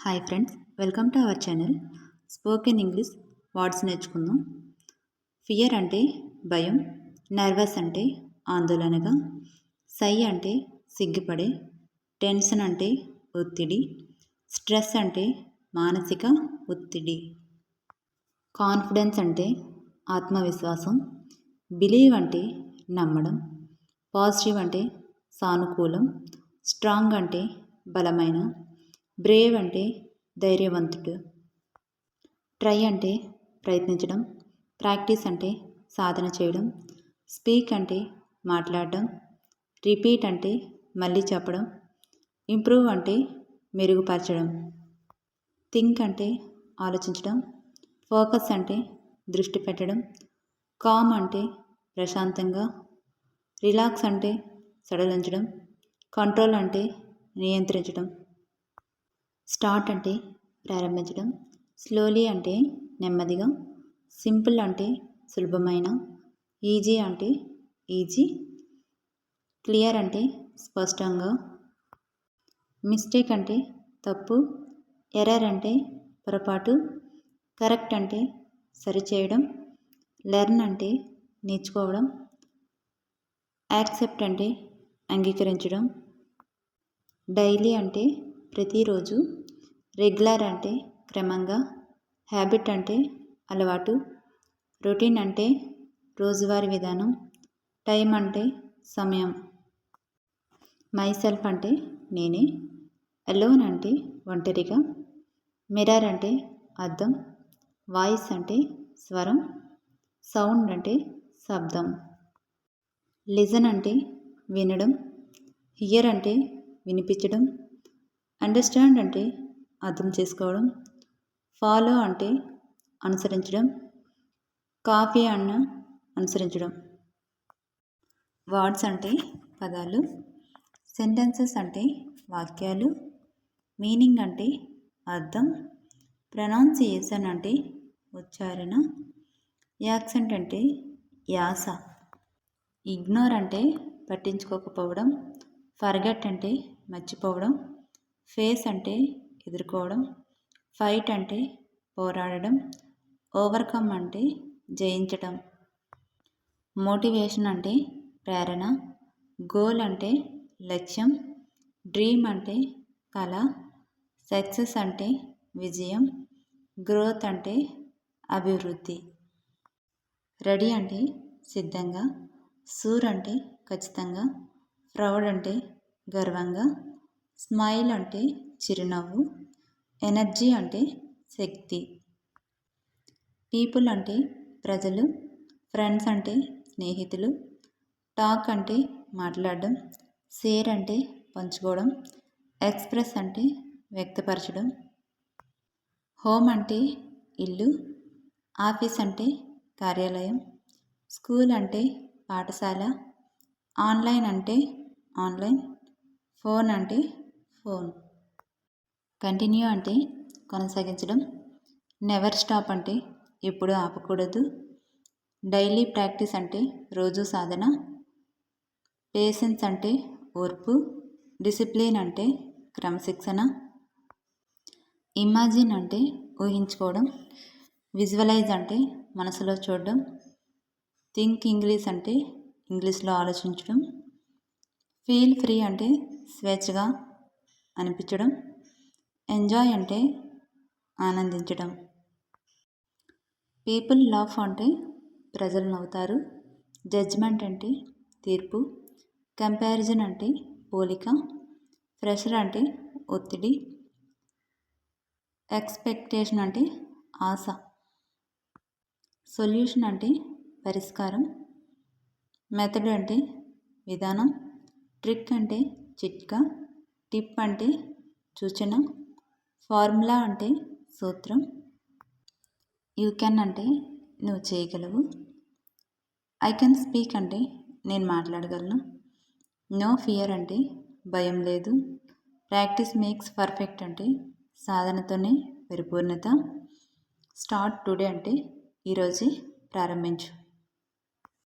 Hi friends, welcome to our channel spoken English words నేర్చుకుందాం. Fear అంటే భయం, nervous అంటే ఆందోళనగా, సై అంటే సిగ్గుపడే, టెన్షన్ అంటే ఒత్తిడి, స్ట్రెస్ అంటే మానసిక ఒత్తిడి, కాన్ఫిడెన్స్ అంటే ఆత్మవిశ్వాసం, బిలీవ్ అంటే నమ్మడం, పాజిటివ్ అంటే సానుకూలం, స్ట్రాంగ్ అంటే బలమైన, బ్రేవ్ అంటే ధైర్యవంతుడు, ట్రై అంటే ప్రయత్నించడం, ప్రాక్టీస్ అంటే సాధన చేయడం, స్పీక్ అంటే మాట్లాడడం, రిపీట్ అంటే మళ్ళీ చెప్పడం, ఇంప్రూవ్ అంటే మెరుగుపరచడం, థింక్ అంటే ఆలోచించడం, ఫోకస్ అంటే దృష్టి పెట్టడం, కామ్ అంటే ప్రశాంతంగా, రిలాక్స్ అంటే సడలించడం, కంట్రోల్ అంటే నియంత్రించడం, స్టార్ట్ అంటే ప్రారంభించడం, స్లోలీ అంటే నెమ్మదిగా, సింపుల్ అంటే సులభమైన, ఈజీ అంటే ఈజీ, క్లియర్ అంటే స్పష్టంగా, మిస్టేక్ అంటే తప్పు, ఎర్రర్ అంటే పొరపాటు, కరెక్ట్ అంటే సరిచేయడం, లెర్న్ అంటే నేర్చుకోవడం, యాక్సెప్ట్ అంటే అంగీకరించడం, డైలీ అంటే ప్రతిరోజు, రెగ్యులర్ అంటే క్రమంగా, హ్యాబిట్ అంటే అలవాటు, రొటీన్ అంటే రోజువారీ విధానం, టైం అంటే సమయం, మైసెల్ఫ్ అంటే నేనే, అలోన్ అంటే ఒంటరిగా, మిర్రర్ అంటే అద్దం, వాయిస్ అంటే స్వరం, సౌండ్ అంటే శబ్దం, లిజన్ అంటే వినడం, హియర్ అంటే వినిపించడం, అండర్స్టాండ్ అంటే అర్థం చేసుకోవడం, ఫాలో అంటే అనుసరించడం, కాపీ అన్న అనుసరించడం, వర్డ్స్ అంటే పదాలు, సెంటెన్సెస్ అంటే వాక్యాలు, మీనింగ్ అంటే అర్థం, ప్రొనౌన్సియేషన్ అంటే ఉచ్చారణ, యాక్సెంట్ అంటే యాస, ఇగ్నోర్ అంటే పట్టించుకోకపోవడం, ఫర్గెట్ అంటే మర్చిపోవడం, ఫేస్ అంటే ఎదుర్కోవడం, ఫైట్ అంటే పోరాడడం, ఓవర్కమ్ అంటే జయించడం, మోటివేషన్ అంటే ప్రేరణ, గోల్ అంటే లక్ష్యం, డ్రీమ్ అంటే కళ, సక్సెస్ అంటే విజయం, గ్రోత్ అంటే అభివృద్ధి, రెడీ అంటే సిద్ధంగా, షూర్ అంటే ఖచ్చితంగా, ప్రౌడ్ అంటే గర్వంగా, స్మైల్ అంటే చిరునవ్వు, ఎనర్జీ అంటే శక్తి, పీపుల్ అంటే ప్రజలు, ఫ్రెండ్స్ అంటే స్నేహితులు, టాక్ అంటే మాట్లాడడం, షేర్ అంటే పంచుకోవడం, ఎక్స్ప్రెస్ అంటే వ్యక్తపరచడం, హోమ్ అంటే ఇల్లు, ఆఫీస్ అంటే కార్యాలయం, స్కూల్ అంటే పాఠశాల, ఆన్లైన్ అంటే ఆన్లైన్, ఫోన్ అంటే ఫోన్, కంటిన్యూ అంటే కొనసాగించడం, నెవర్ స్టాప్ అంటే ఎప్పుడు ఆపకూడదు, డైలీ ప్రాక్టీస్ అంటే రోజు సాధన, పేషెన్స్ అంటే ఓర్పు, డిసిప్లిన్ అంటే క్రమశిక్షణ, ఇమాజిన్ అంటే ఊహించుకోవడం, విజువలైజ్ అంటే మనసులో చూడడం, థింక్ ఇంగ్లీష్ అంటే ఇంగ్లీష్లో ఆలోచించడం, ఫీల్ ఫ్రీ అంటే స్వేచ్ఛగా అనిపించడం, ఎంజాయ్ అంటే ఆనందించడం, పీపుల్ లవ్ అంటే ప్రజలు నవ్వుతారు, జడ్జ్మెంట్ అంటే తీర్పు, కంపారిజన్ అంటే పోలిక, ప్రెషర్ అంటే ఒత్తిడి, ఎక్స్పెక్టేషన్ అంటే ఆశ, సొల్యూషన్ అంటే పరిష్కారం, మెథడ్ అంటే విధానం, ట్రిక్ అంటే చిట్కా, టిప్ అంటే సూచన, ఫార్ములా అంటే సూత్రం, యూ కెన్ అంటే నువ్వు చేయగలవు, ఐ కెన్ స్పీక్ అంటే నేను మాట్లాడగలను, నో ఫియర్ అంటే భయం లేదు, ప్రాక్టీస్ మేక్స్ పర్ఫెక్ట్ అంటే సాధనతోనే పరిపూర్ణత, స్టార్ట్ టుడే అంటే ఈరోజే ప్రారంభించు.